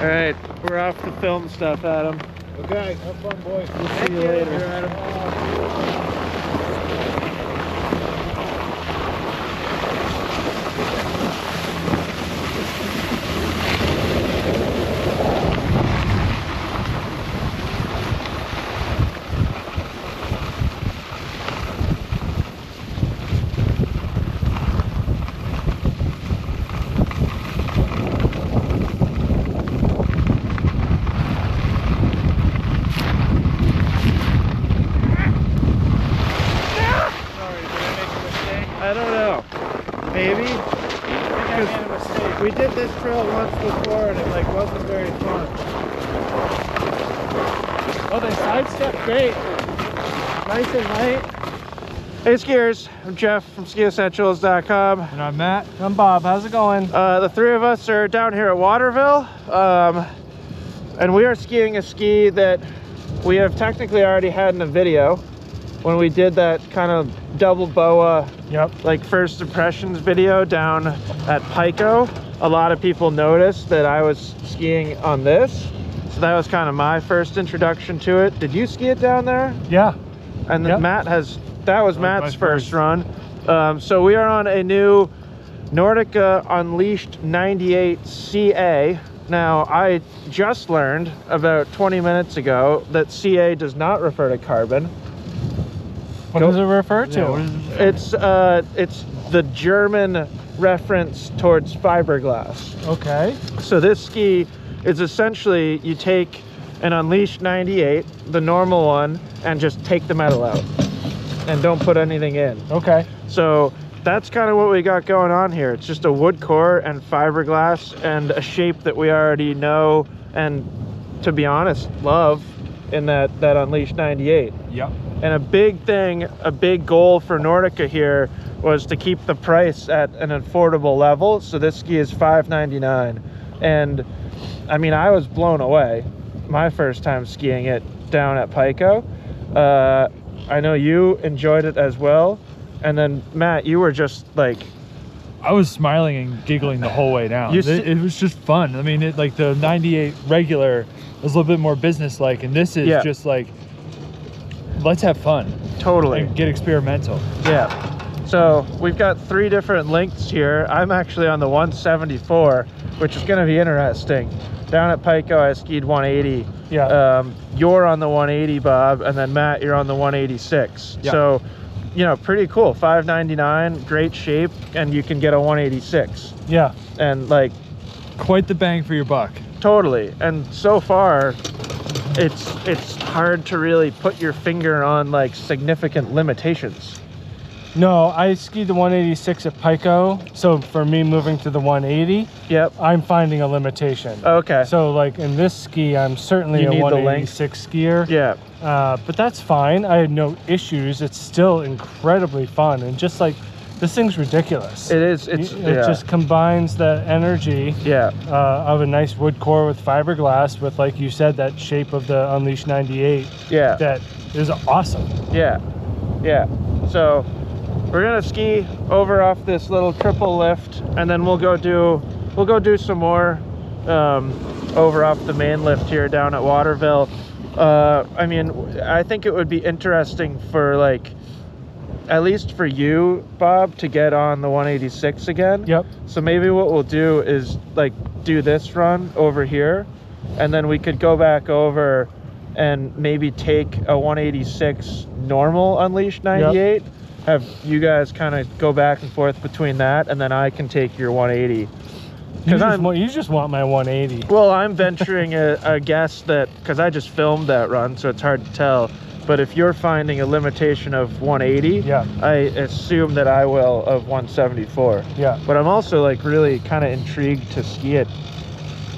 All right, we're off to film stuff, Adam. Okay, have fun, boys. We'll see you later. Adam. I don't know. Maybe. I made a mistake. We did this trail once before and it like wasn't very fun. Oh, they sidestepped great. Nice and light. Hey skiers, I'm Jeff from skiessentials.com. And I'm Matt. I'm Bob. How's it going? The three of us are down here at Waterville. And we are skiing a ski that we have technically already had in a video when we did that kind of double boa, like first impressions video down at Pico. A lot of people noticed that I was skiing on this, so that was kind of my first introduction to it. Did you ski it down there? Yeah. And then that was Matt's first run. So we are on a new Nordica Unleashed 98 CA. Now, I just learned about 20 minutes ago that CA does not refer to carbon. What does it refer to? Yeah. It's the German reference towards fiberglass. Okay. So this ski is essentially, you take an Unleashed 98, the normal one, and just take the metal out and don't put anything in. Okay. So that's kind of what we got going on here. It's just a wood core and fiberglass and a shape that we already know and, to be honest, love in that Unleashed 98. Yep. And a big thing, a big goal for Nordica here was to keep the price at an affordable level. So this ski is $599. And I mean, I was blown away my first time skiing it down at Pico. I know you enjoyed it as well. And then Matt, you were just like, I was smiling and giggling the whole way down. It was just fun. I mean, like the 98 regular was a little bit more business-like, and this is just like, let's have fun. Totally. And get experimental. Yeah. So we've got three different lengths here. I'm actually on the 174, which is going to be interesting. Down at Pico, I skied 180. Yeah. You're on the 180, Bob, and then Matt, you're on the 186. Yeah. So, you know, pretty cool. $599, great shape, and you can get a 186. Yeah. And like, quite the bang for your buck. Totally. And so far, it's hard to really put your finger on like significant limitations. No, I skied the 186 at Pico, so for me moving to the 180, I'm finding a limitation. Okay. So like in this ski, I'm certainly a 186 skier. Yeah. But that's fine. I had no issues. It's still incredibly fun, and just like this thing's ridiculous. It is. It just combines the energy of a nice wood core with fiberglass with, like you said, that shape of the Unleashed 98. Yeah. That is awesome. Yeah. Yeah. So we're gonna ski over off this little triple lift, and then we'll go do some more over off the main lift here down at Waterville. I mean, I think it would be interesting for like, at least for you, Bob, to get on the 186 again. Yep. So maybe what we'll do is like do this run over here, and then we could go back over and maybe take a 186 normal Unleashed 98. Yep. Have you guys kind of go back and forth between that, and then I can take your 180. You just want my 180. Well, I'm venturing a guess that, because I just filmed that run, so it's hard to tell. But if you're finding a limitation of 180, I assume that I will of 174. Yeah. But I'm also like really kind of intrigued to ski it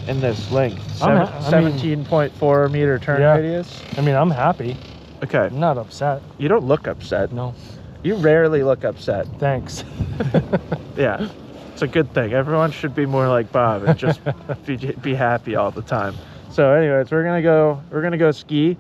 in this length. 17.4 meter turn radius. I mean, I'm happy. Okay. I'm not upset. You don't look upset. No. You rarely look upset. Thanks. Yeah. It's a good thing. Everyone should be more like Bob and just be happy all the time. So anyways, we're gonna go ski.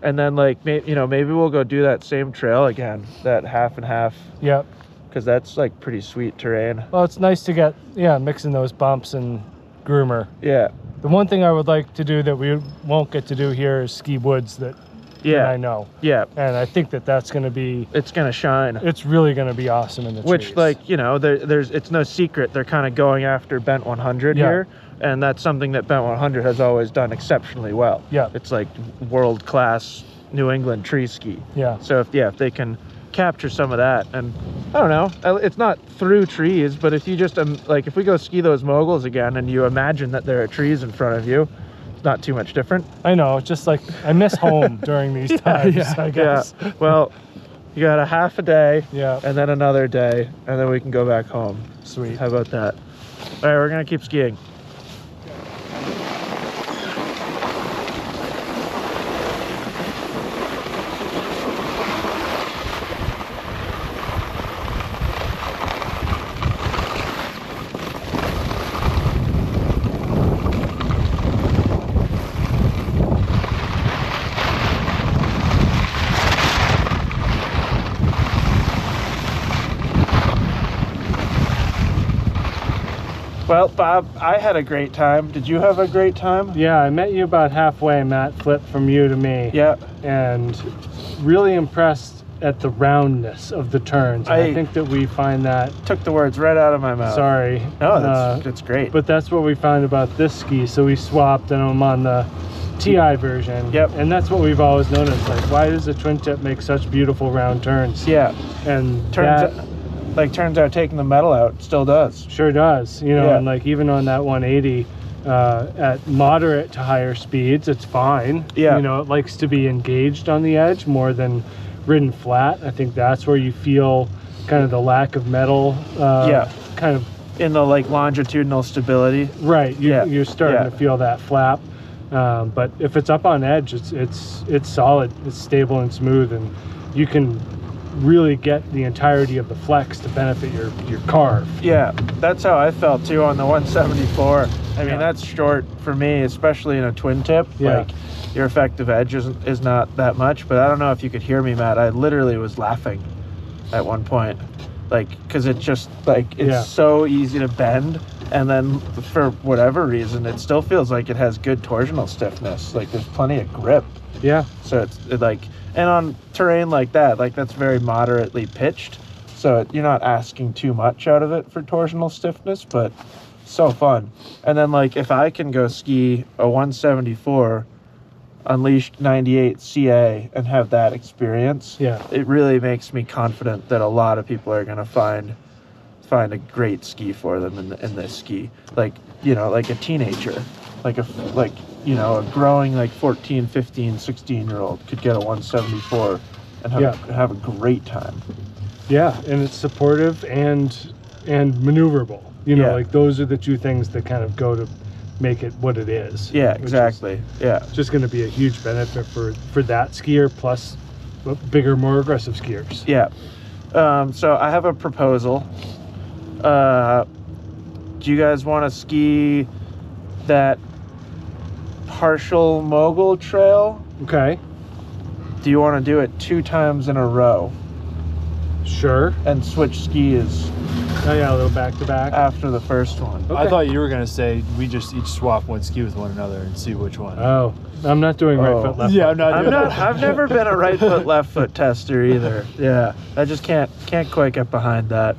And then like, maybe we'll go do that same trail again, that half and half. Yep. Because that's like pretty sweet terrain. Well, it's nice to get, mixing those bumps and groomer. Yeah. The one thing I would like to do that we won't get to do here is ski woods that I know. Yeah. And I think that that's going to be... It's going to shine. It's really going to be awesome in the trees. Which, like, you know, it's no secret they're kind of going after Bent 100 here. And that's something that Bent 100 has always done exceptionally well. Yeah. It's like world-class New England tree ski. Yeah. So, if they can capture some of that, and I don't know, it's not through trees, but if you just, like, if we go ski those moguls again and you imagine that there are trees in front of you, it's not too much different. I know, just like, I miss home during these times, I guess. Yeah. Well, you got a half a day, yeah, and then another day, and then we can go back home. Sweet. How about that? All right, we're gonna keep skiing. Well, Bob, I had a great time. Did you have a great time? Yeah, I met you about halfway, Matt. Flipped from you to me. Yeah. And really impressed at the roundness of the turns. I think that we find that... Took the words right out of my mouth. Sorry. No, that's great. But that's what we found about this ski. So we swapped and I'm on the TI version. Yep. And that's what we've always noticed. Like, why does the twin tip make such beautiful round turns? Yeah. And turns out taking the metal out still does. Sure does. You know, and like even on that 180 at moderate to higher speeds, it's fine. Yeah. You know, it likes to be engaged on the edge more than ridden flat. I think that's where you feel kind of the lack of metal. Kind of in the like longitudinal stability. Right. You're starting to feel that flap. But if it's up on edge, it's solid. It's stable and smooth, and you can really get the entirety of the flex to benefit your carve. Yeah, that's how I felt too on the 174. I mean, that's short for me, especially in a twin tip. Yeah. Like, your effective edge is not that much, but I don't know if you could hear me, Matt. I literally was laughing at one point, like, because it's just like it's so easy to bend, and then for whatever reason it still feels like it has good torsional stiffness. Like, there's plenty of grip. Yeah. So it's like, and on terrain like that, like, that's very moderately pitched, so you're not asking too much out of it for torsional stiffness, but so fun. And then, like, if I can go ski a 174 Unleashed 98 CA and have that experience, it really makes me confident that a lot of people are going to find a great ski for them in this ski. Like, you know, like a teenager, like a growing like 14, 15, 16-year-old could get a 174 and have a great time. Yeah, and it's supportive and maneuverable. You know, like those are the two things that kind of go to make it what it is. Yeah, exactly. Just going to be a huge benefit for that skier plus bigger, more aggressive skiers. Yeah. So I have a proposal. Do you guys want to ski that partial mogul trail? Okay. Do you want to do it 2 times in a row? Sure. And switch skis. Oh yeah, a little back to back after the first one. Okay. I thought you were gonna say we just each swap one ski with one another and see which one. Oh, I'm not doing right foot, left foot. Yeah, I've never been a right foot, left foot tester either. Yeah, I just can't quite get behind that.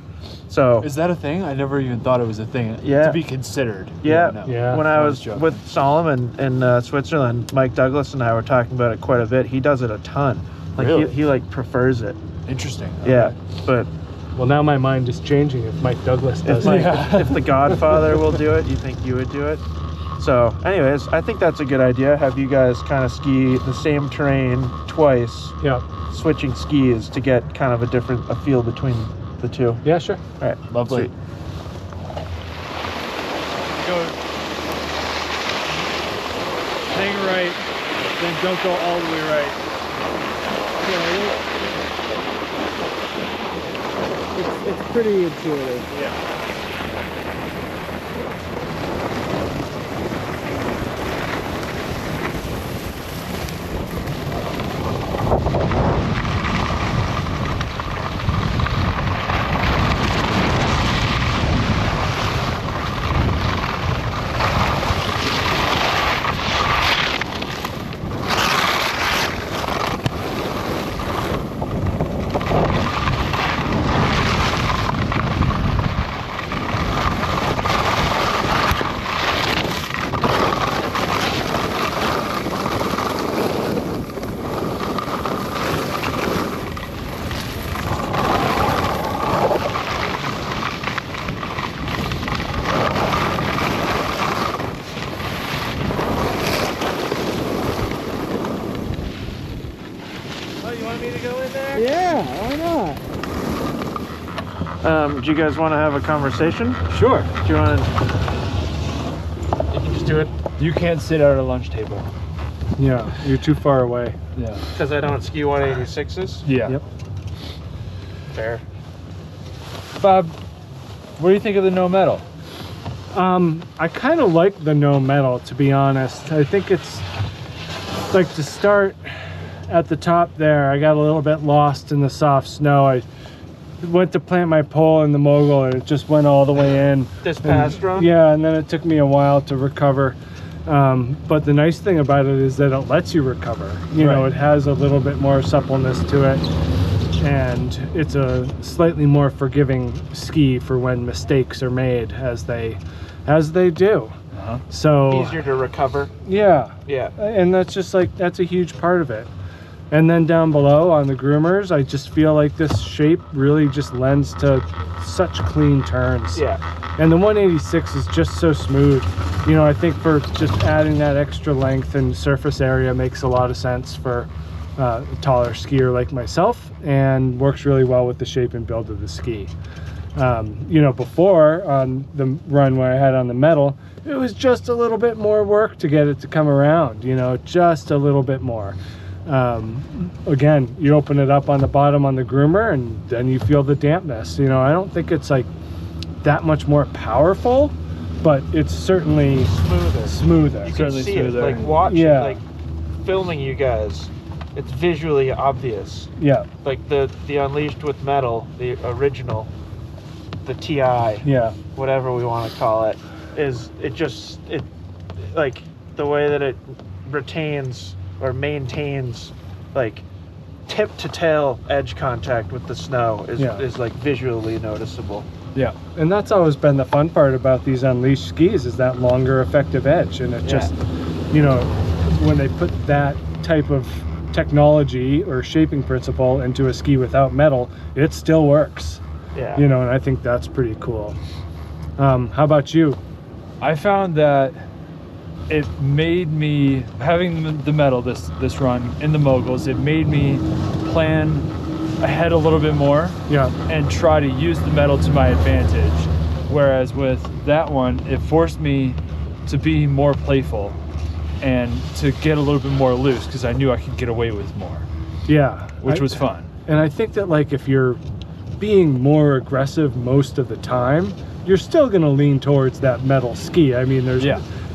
So is that a thing? I never even thought it was a thing to be considered. Yeah. When I was with Solomon in Switzerland, Mike Douglas and I were talking about it quite a bit. He does it a ton. Like, really? he like prefers it. Interesting. Yeah, but. Well, now my mind is changing. If Mike Douglas does it. If the Godfather will do it, you think you would do it? So, anyways, I think that's a good idea. Have you guys kind of ski the same terrain twice. Yeah. Switching skis to get kind of a feel between the two. Yeah, sure. All right. Lovely. Sweet. Go. Hang right, then don't go all the way right. It's pretty intuitive. Yeah. me to go in there? Yeah, why not? Do you guys want to have a conversation? Sure. Do you want to? You can just do it. You can't sit at a lunch table. Yeah, you're too far away. Yeah. Because I don't ski 186s? Yeah. Yep. Fair. Bob, what do you think of the no metal? I kind of like the no metal, to be honest. I think it's like to start at the top there. I got a little bit lost in the soft snow. I went to plant my pole in the mogul and it just went all the way in. This past run? Yeah, and then it took me a while to recover. But the nice thing about it is that it lets you recover. You know, it has a little bit more suppleness to it. And it's a slightly more forgiving ski for when mistakes are made, as they do. So easier to recover. yeah, Yeah. and that's just like, that's a huge part of it. And then down below on the groomers, I just feel like this shape really just lends to such clean turns. Yeah. And the 186 is just so smooth. You know, I think for just adding that extra length and surface area makes a lot of sense for a taller skier like myself, and works really well with the shape and build of the ski. You know, before on the run where I had on the metal, it was just a little bit more work to get it to come around, you know, just a little bit more. Again, you open it up on the bottom on the groomer and then you feel the dampness. You know, I don't think it's like that much more powerful, but it's certainly smoother. You can Certainly see it, smoother. like watching, Yeah. like filming you guys. It's visually obvious. Yeah, Like the Unleashed with Metal, the original, the TI, yeah, whatever we want to call it, is it like the way that it retains or maintains like tip to tail edge contact with the snow is like visually noticeable. Yeah. and that's always been the fun part about these Unleashed skis, is that longer effective edge. And it just, you know, when they put that type of technology or shaping principle into a ski without metal, it still works. Yeah. You know, and I think that's pretty cool. How about you? I found that it made me, having the metal this run in the moguls, it made me plan ahead a little bit more Yeah, and try to use the metal to my advantage. Whereas with that one, it forced me to be more playful and to get a little bit more loose, because I knew I could get away with more, yeah, which was fun. And I think that, like, if you're being more aggressive most of the time, you're still going to lean towards that metal ski. I mean,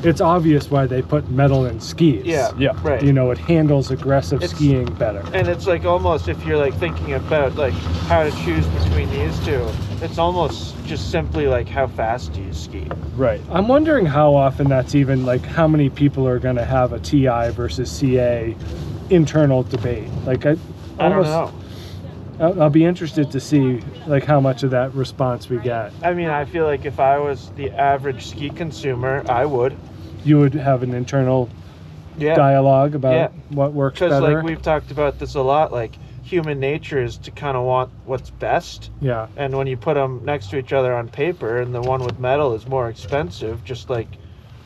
it's obvious why they put metal in skis. Yeah. Right. You know, it handles aggressive skiing better. And it's like almost, if you're like thinking about like how to choose between these two, it's almost just simply like how fast do you ski. Right. I'm wondering how often that's even, like, how many people are going to have a TI versus CA internal debate. Like, I don't know. I'll be interested to see like how much of that response we get. I mean, I feel like if I was the average ski consumer, I would. You would have an internal dialogue about what works better. Because like we've talked about this a lot, like human nature is to kind of want what's best. Yeah. And when you put them next to each other on paper, and the one with metal is more expensive, just like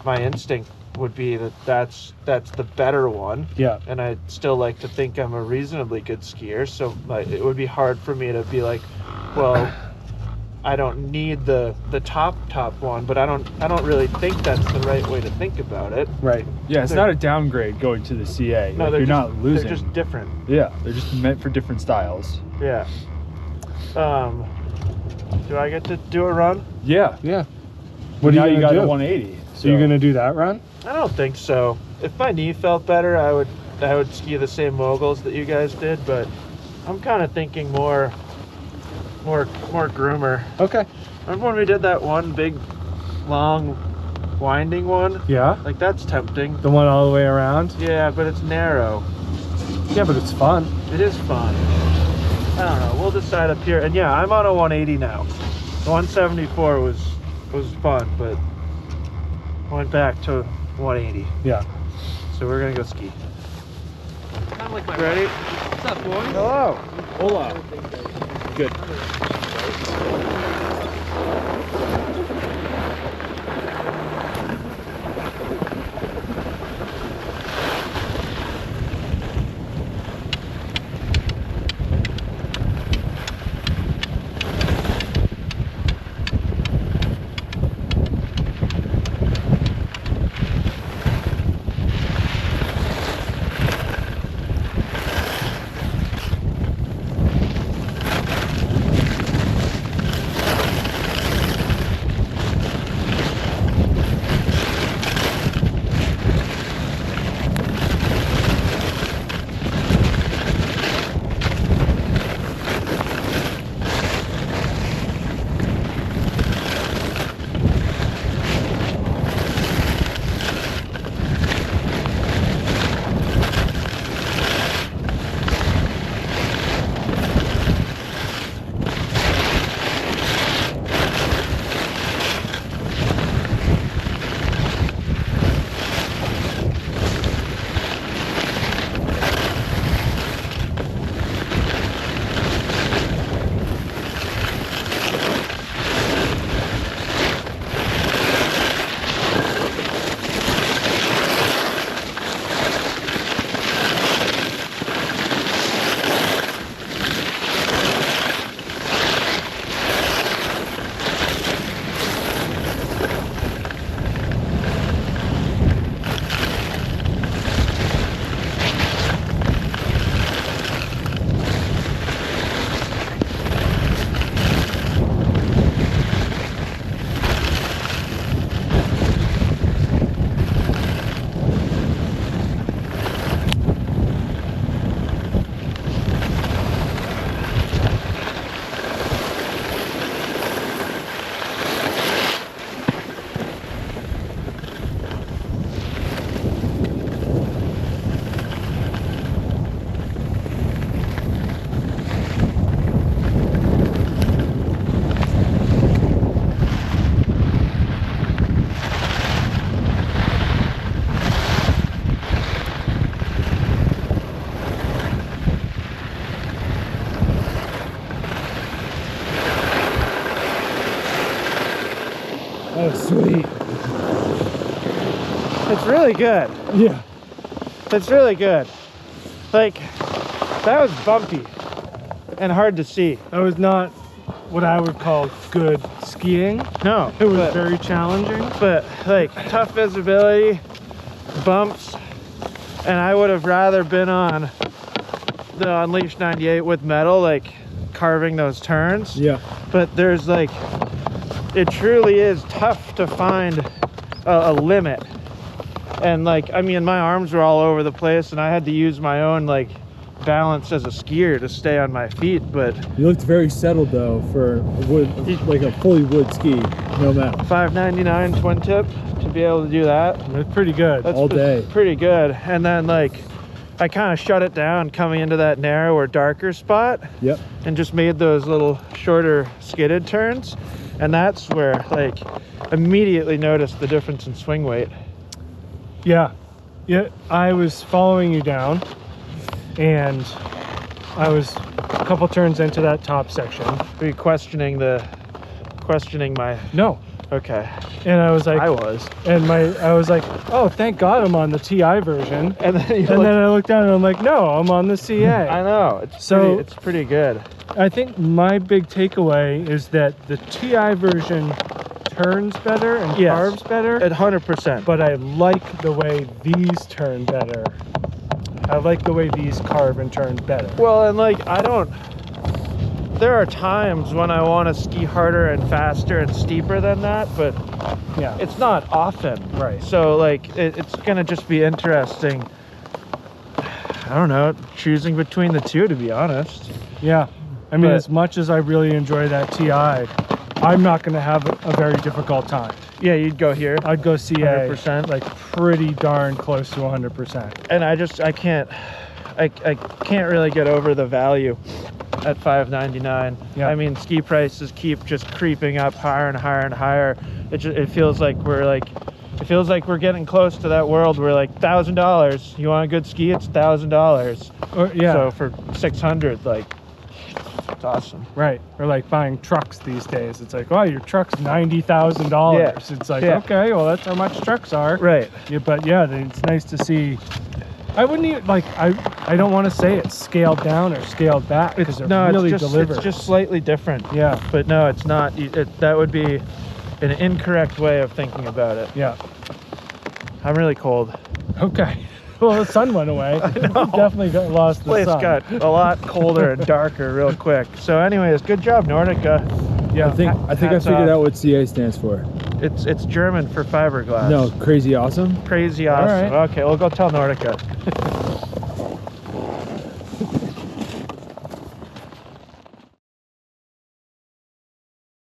my instinct would be that's the better one. Yeah. And I'd still like to think I'm a reasonably good skier, so like, it would be hard for me to be like, well, I don't need the top one, but I don't really think that's the right way to think about it. Right. Yeah, it's not a downgrade going to the CA. No, like, you're not losing. They're just different. Yeah, they're just meant for different styles. Yeah. Do I get to do a run? Yeah. Yeah. What are now you you got gonna a do? 180. So you're gonna do that run? I don't think so. If my knee felt better, I would ski the same moguls that you guys did, but I'm kind of thinking more groomer. Okay. Remember when we did that one big, long, winding one? Yeah. Like, that's tempting. The one all the way around? Yeah, but it's narrow. Yeah, but it's fun. It is fun. I don't know. We'll decide up here. And yeah, I'm on a 180 now. The 174 was fun, but I went back to 180. Yeah. So we're gonna go ski. I'm like my Ready? What's up, boy? Hello. Hola. Good. Oh, sweet. It's really good. Yeah. It's really good. Like, that was bumpy and hard to see. That was not what I would call good skiing. No, It was very challenging. but like tough visibility, bumps, and I would have rather been on the Unleashed 98 with metal, like carving those turns. Yeah. But there's like, it truly is tough to find a limit. And like, I mean, my arms were all over the place and I had to use my own like balance as a skier to stay on my feet. But You looked very settled though for a wood, like a fully wood ski, no metal. $5.99 twin tip to be able to do that. It's pretty good. That's All day. pretty good. And then like, I kind of shut it down coming into that narrower, darker spot Yep. and just made those little shorter skidded turns. And that's where like immediately noticed the difference in swing weight. Yeah. Yeah. I was following you down and I was a couple turns into that top section. Were you questioning my, No. okay. And I was like, I was. and I was like, oh, thank God I'm on the TI version. And then And then I looked down and I'm like, no, I'm on the CA. I know, it's pretty good. I think my big takeaway is that the TI version turns better and Yes. carves better, At 100%. but I like the way these turn better. I like the way these carve and turn better. Well, and like, there are times when I want to ski harder and faster and steeper than that, but Yeah. it's not often. Right. So like, it's gonna just be interesting, I don't know, choosing between the two, to be honest. Yeah. I mean, But- as much as I really enjoy that TI, I'm not going to have a very difficult time. Yeah, you'd go here. I'd go CA 100%. like pretty darn close to 100%. And I can't really get over the value at $5.99. Yeah. I mean, ski prices keep just creeping up higher and higher and higher. It feels like we're getting close to that world where like $1,000. You want a good ski? It's $1,000. Or, yeah. So for 600, like, it's awesome. Right. Or like buying trucks these days. It's like, oh, your truck's $90,000. Yeah. It's like, Yeah. okay, well, that's how much trucks are. Right. Yeah, but yeah, it's nice to see. I wouldn't even like. I don't want to say it's scaled down or scaled back because it really delivers. It's just slightly different. Yeah. But no, it's not. That would be an incorrect way of thinking about it. Yeah. I'm really cold. Okay. Well, the sun went away. Definitely lost the Place sun. got a lot colder and darker real quick. So anyways, good job, Nordica. Yeah. I think I hats figured off. out what CA stands for. It's German for fiberglass. No, crazy awesome. Crazy awesome. All right. Okay, we'll go tell Nordica.